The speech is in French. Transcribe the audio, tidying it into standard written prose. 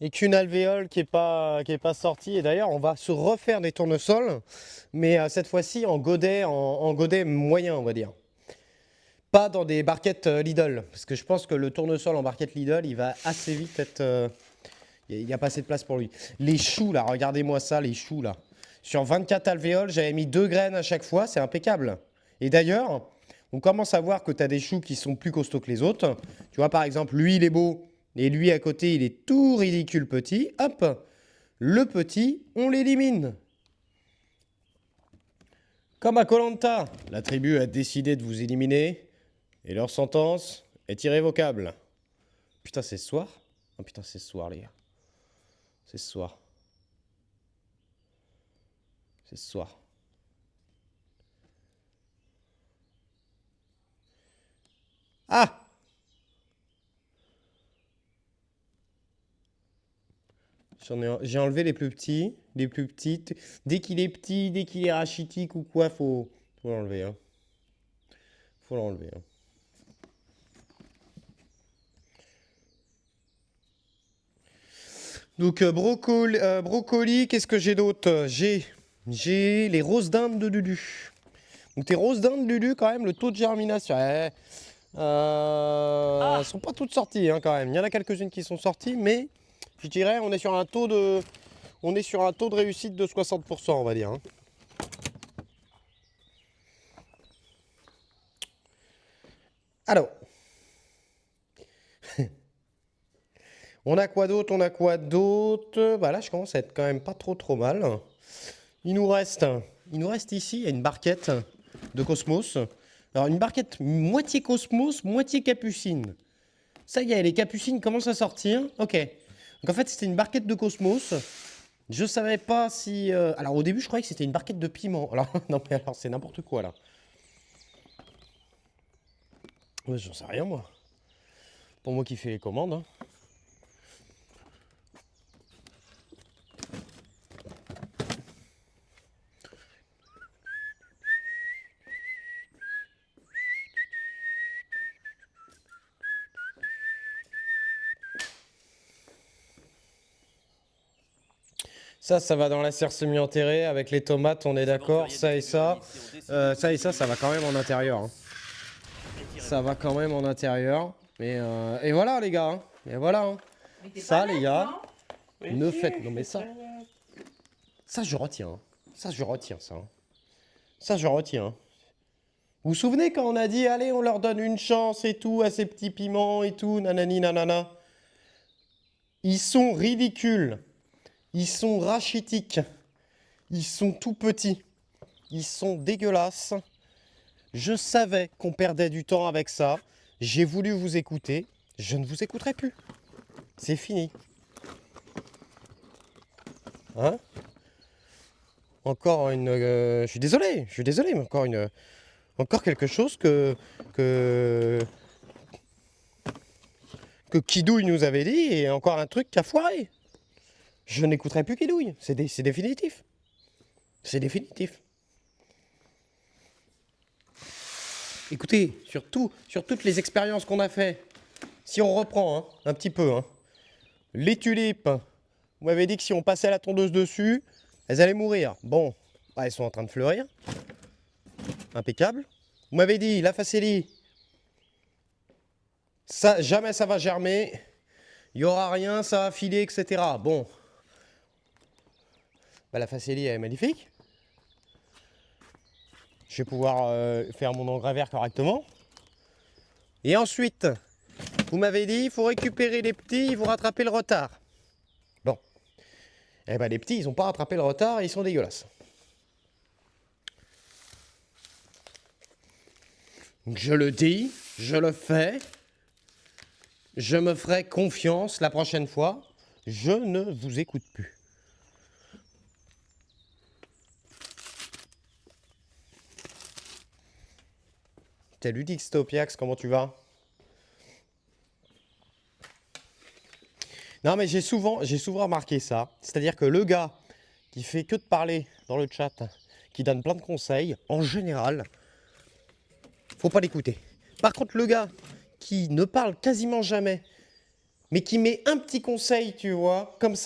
et qu'une alvéole qui est pas sortie. Et d'ailleurs, on va se refaire des tournesols, mais cette fois-ci en godet moyen, on va dire. Pas dans des barquettes Lidl, parce que je pense que le tournesol en barquette Lidl, il va assez vite être. Il n'y a pas assez de place pour lui. Les choux, là, regardez-moi ça, les choux, là. Sur 24 alvéoles, j'avais mis 2 graines à chaque fois, c'est impeccable. Et d'ailleurs, on commence à voir que tu as des choux qui sont plus costauds que les autres. Tu vois, par exemple, lui, il est beau, et lui, à côté, il est tout ridicule petit. Hop, le petit, on l'élimine. Comme à koh, la tribu a décidé de vous éliminer, et leur sentence est irrévocable. Putain, c'est ce soir? Oh putain, c'est ce soir, les gars. C'est ce soir. C'est ce soir. Ah! J'ai enlevé les plus petits. Les plus petites. Dès qu'il est petit, dès qu'il est rachitique ou quoi, faut l'enlever. Hein. Faut l'enlever. Hein. Donc, brocoli, qu'est-ce que j'ai d'autre? J'ai les roses d'indes de Lulu. Donc, tes roses d'indes de Lulu, quand même, le taux de germination. Elles sont pas toutes sorties, hein, quand même. Il y en a quelques-unes qui sont sorties, mais je dirais, on est sur un taux de réussite de 60%, on va dire. Hein. Alors, on a quoi d'autre? On a quoi d'autre? Bah là, je commence à être quand même pas trop mal. Il nous reste, il nous reste ici, il y a une barquette de Cosmos. Alors, une barquette moitié Cosmos, moitié Capucine. Ça y est, les Capucines commencent à sortir. Ok. Donc en fait, c'était une barquette de Cosmos. Je savais pas si... Alors au début, je croyais que c'était une barquette de piment. Alors, non mais alors, c'est n'importe quoi là. Ouais, j'en sais rien moi. Pour moi qui fais les commandes. Hein. Ça va dans la serre semi-enterrée avec les tomates, on est d'accord. Ça et ça. Ça va quand même en intérieur. Hein. Ça va quand même en intérieur. Et voilà les gars. Hein. Et voilà. Hein. Ça les gars. Ne faites... Non mais ça... Ça je retiens. Hein. Ça je retiens ça. Hein. Ça je retiens. Hein. Vous vous souvenez quand on a dit, allez, on leur donne une chance et tout, à ces petits piments et tout, nanani nanana. Ils sont ridicules. Ils sont rachitiques. Ils sont tout petits. Ils sont dégueulasses. Je savais qu'on perdait du temps avec ça. J'ai voulu vous écouter. Je ne vous écouterai plus. C'est fini. Hein? Encore une... je suis désolé, mais encore quelque chose que Kidouille nous avait dit et encore un truc qui a foiré. Je n'écouterai plus Kidouille. C'est définitif. C'est définitif. Écoutez, sur toutes les expériences qu'on a fait, si on reprend hein, un petit peu, hein, les tulipes, vous m'avez dit que si on passait la tondeuse dessus, elles allaient mourir. Bon, bah, elles sont en train de fleurir. Impeccable. Vous m'avez dit, la facélie, ça, jamais ça va germer. Il n'y aura rien, ça va filer, etc. Bon, bah, la facélie, elle est magnifique. Je vais pouvoir faire mon engrais vert correctement. Et ensuite, vous m'avez dit, il faut récupérer les petits, ils vont rattraper le retard. Bon. Eh ben les petits, ils n'ont pas rattrapé le retard et ils sont dégueulasses. Donc je le dis, je le fais. Je me ferai confiance la prochaine fois. Je ne vous écoute plus. T'es ludique Stopiax, comment tu vas? Non mais j'ai souvent remarqué ça. C'est-à-dire que le gars qui fait que de parler dans le chat, qui donne plein de conseils, en général, faut pas l'écouter. Par contre, le gars qui ne parle quasiment jamais, mais qui met un petit conseil, tu vois, comme ça.